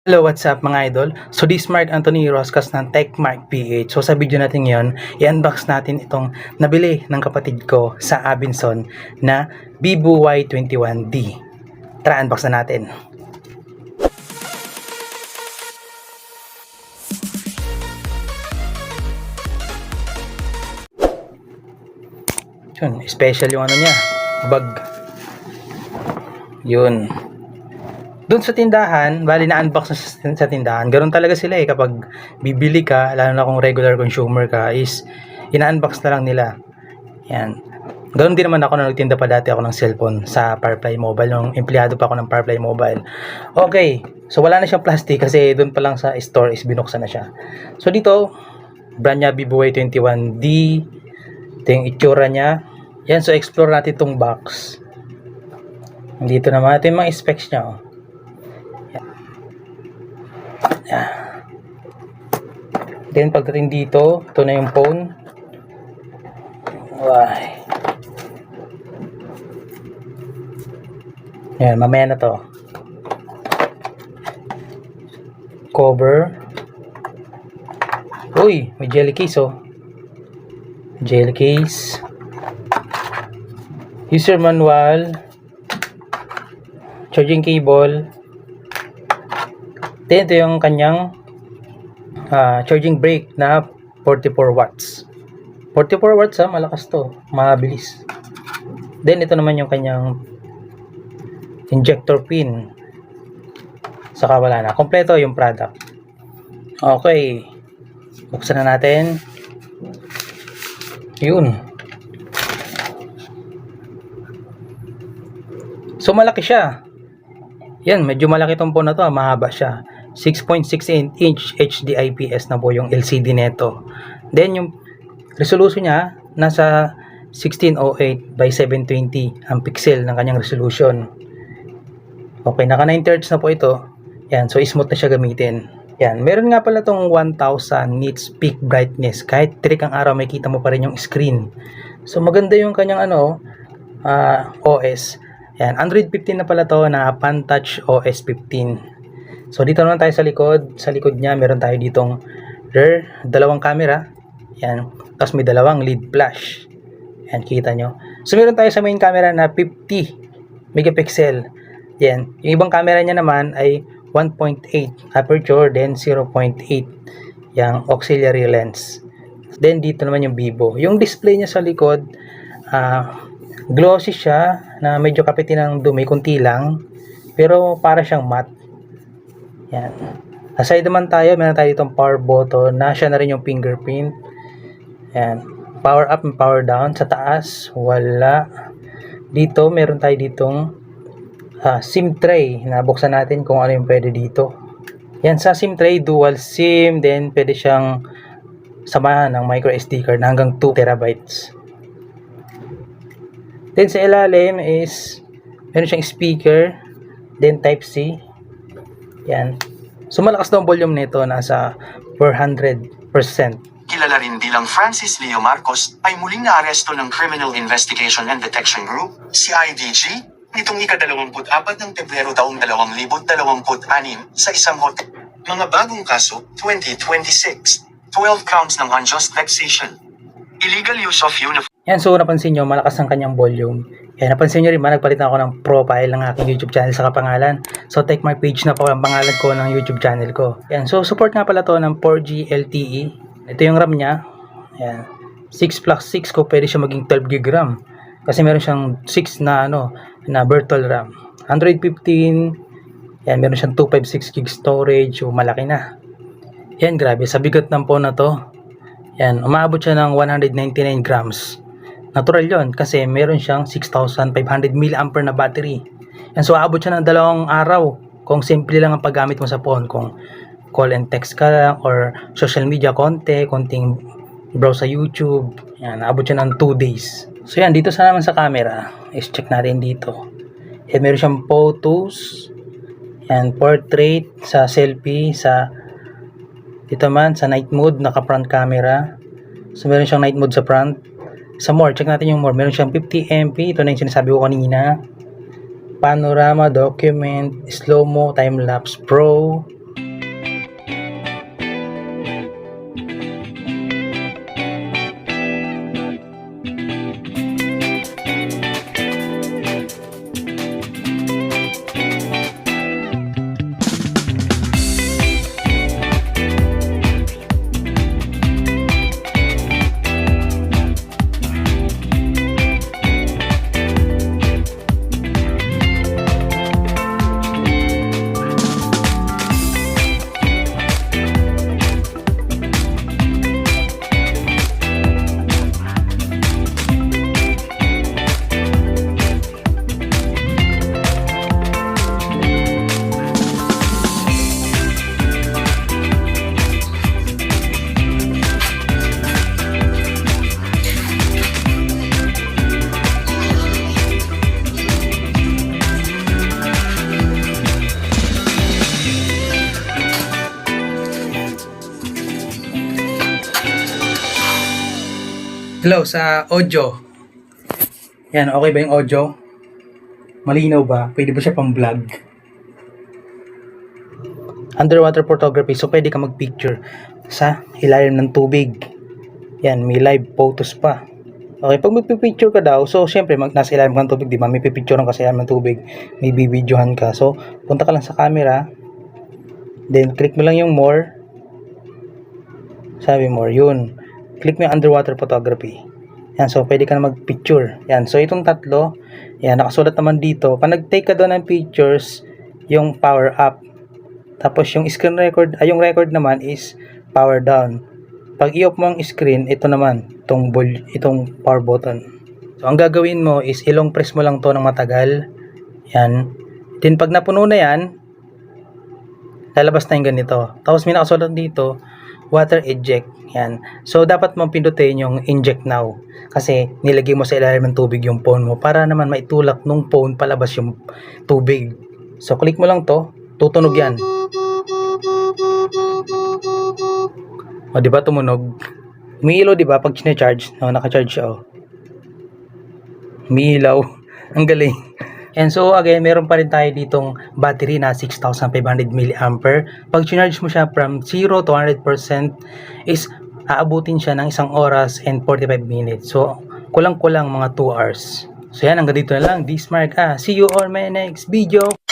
Hello, what's up mga idol? So this Mark Anthony Roscas ng Techmark PH. So sa video natin ngayon, i-unbox natin itong nabili ng kapatid ko sa Abenson na Vivo Y21D. Tara, unbox na natin. Yun, special yung ano niya, bag. Yun. Doon sa tindahan, bali na-unbox na sa tindahan, ganoon talaga sila kapag bibili ka, lalo na kung regular consumer ka, is ina-unbox na lang nila. Yan. Ganoon din naman ako na nagtinda pa dati ako ng cellphone sa Firefly Mobile, nung empleyado pa ako ng Firefly Mobile. Okay, so wala na siyang plastic kasi doon pa lang sa store is binuksan na siya. So dito, brand niya Vivo Y21D, ito yung itsura niya. Yan, so explore natin itong box. Dito naman, ito yung mga specs niya. Oh. Then pagdating dito, ito na yung phone. Why? Yan, mamaya na to. Cover. Uy, may jelly case oh. Jelly case. User manual. Charging cable. Then ito yung kanyang charging brake na 44 watts. 44 watts malakas to, mabilis. Then ito naman yung kanyang injector pin. Saka wala na. Kompleto yung product. Okay. Buksan na natin. Yun. So malaki siya. Yan, medyo malaki tong phone na to, mahaba siya. 6.6 inch HD IPS na po yung LCD neto. Then yung resolution niya nasa 1608 by 720 ang pixel ng kanyang resolution. Okay, naka 9 Hz na po ito. Yan, so smooth na siya gamitin. Yan, meron nga pala tong 1000 nits peak brightness. Kahit tirik ang araw, may kita mo pa rin yung screen. So maganda yung kanyang OS. Yan, Android 15 na pala to na Pantouch OS 15. So dito naman tayo sa likod. Sa likod niya meron tayo ditong dalawang camera. Yan, tapos may dalawang lead flash. Yan, kita nyo. So meron tayo sa main camera na 50 megapixel. Yan, yung ibang camera niya naman ay 1.8 aperture, then 0.8 yung auxiliary lens. Then dito naman yung Vivo. Yung display niya sa likod, glossy siya na medyo kapitin ng dumi, kunti lang, pero para siyang matte. Yan. Aside naman tayo, meron tayo ditong power button na siya na rin yung fingerprint. Yan. Power up and power down. Sa taas, wala. Dito, meron tayo ditong SIM tray. Nabuksan natin kung ano yung pwede dito. Yan, sa SIM tray, dual SIM. Then, pwede siyang samahan ng micro SD card na hanggang 2 terabytes. Then sa ilalim is meron siyang speaker, then type C. Yan. So malakas daw ang volume nito, nasa 400%. Kilala rin bilang Francis Leo Marcos ay muling naaresto ng Criminal Investigation and Detection Group, CIDG, nitong ika-24 ng Pebrero taong 2026 sa isang hotel. Mga bagong kaso, 2026, 12 counts ng unjust vexation, illegal use of uniform. Yan, so napansin nyo, malakas ang kanyang volume. Yan, napansin nyo rin ba, nagpalitan ako ng profile ng aking YouTube channel sa kapangalan. So, Techmark page na po ang pangalan ko ng YouTube channel ko. Yan, so support nga pala to ng 4G LTE. Ito yung RAM niya. Yan, 6 plus 6 ko, pwede siya maging 12 GB RAM. Kasi meron siyang 6 na virtual RAM. Android 15, yan, meron siyang 256 GB storage, so malaki na. Yan, grabe, sa bigat ng phone na to. Yan, umaabot siya ng 199 grams. Natural yon kasi meron siyang 6,500 mAh na battery. Yan, so aabot siya ng 2 araw kung simple lang ang paggamit mo sa phone. Kung call and text ka lang or social media konting browse sa YouTube. Yan, aabot siya ng 2 days. So yan, dito sa naman sa camera, is check natin dito. Yan, meron siyang photos. Yan, portrait, sa selfie, dito man sa night mode, naka front camera. So meron siyang night mode sa front. Sa more, check natin yung more. Meron siyang 50 MP. Ito na yung sinasabi ko kanina. Panorama, document, slow-mo, time-lapse pro. Hello, sa audio. Yan, okay ba yung audio? Malinaw ba? Pwede ba siya pang vlog? Underwater photography, so pwede ka mag-picture sa ilalim ng tubig. Yan, may live photos pa. Okay, pag magpipicture ka daw, so syempre nasa ilalim ka ng tubig, di ba? May pipicturean ka sa ilalim ng tubig, may bibidyohan ka. So, punta ka lang sa camera, then click mo lang yung more. Sabi more, yun. Click mo yung underwater photography. Yan, so pwede ka na mag-picture. Yan, so itong tatlo, yan, nakasulat naman dito. Pag nag-take ka doon ng pictures, yung power up. Tapos yung screen record, yung record naman is power down. Pag i-off mo ang screen, ito naman, itong power button. So ang gagawin mo is ilong press mo lang to ng matagal. Yan. Then pag napuno na yan, lalabas na yung ganito. Tapos may nakasulat dito, water eject. Yan. So, dapat mong pindutin yung inject now. Kasi, nilagay mo sa ilalim ng tubig yung phone mo para naman maitulak nung phone palabas yung tubig. So, click mo lang to. Tutunog yan. O, di ba tumunog? Umiilaw, di ba? Pag sinecharge. No, naka-charge siya, oh. Umiilaw. Ang galing. And so again, meron pa rin tayo ditong battery na 6,500 mAh. Pag charge mo siya from 0 to 100% is aabutin siya ng 1 oras and 45 minutes. So kulang-kulang mga 2 hours. So yan, hanggang dito na lang. This Mark. See you on my next video.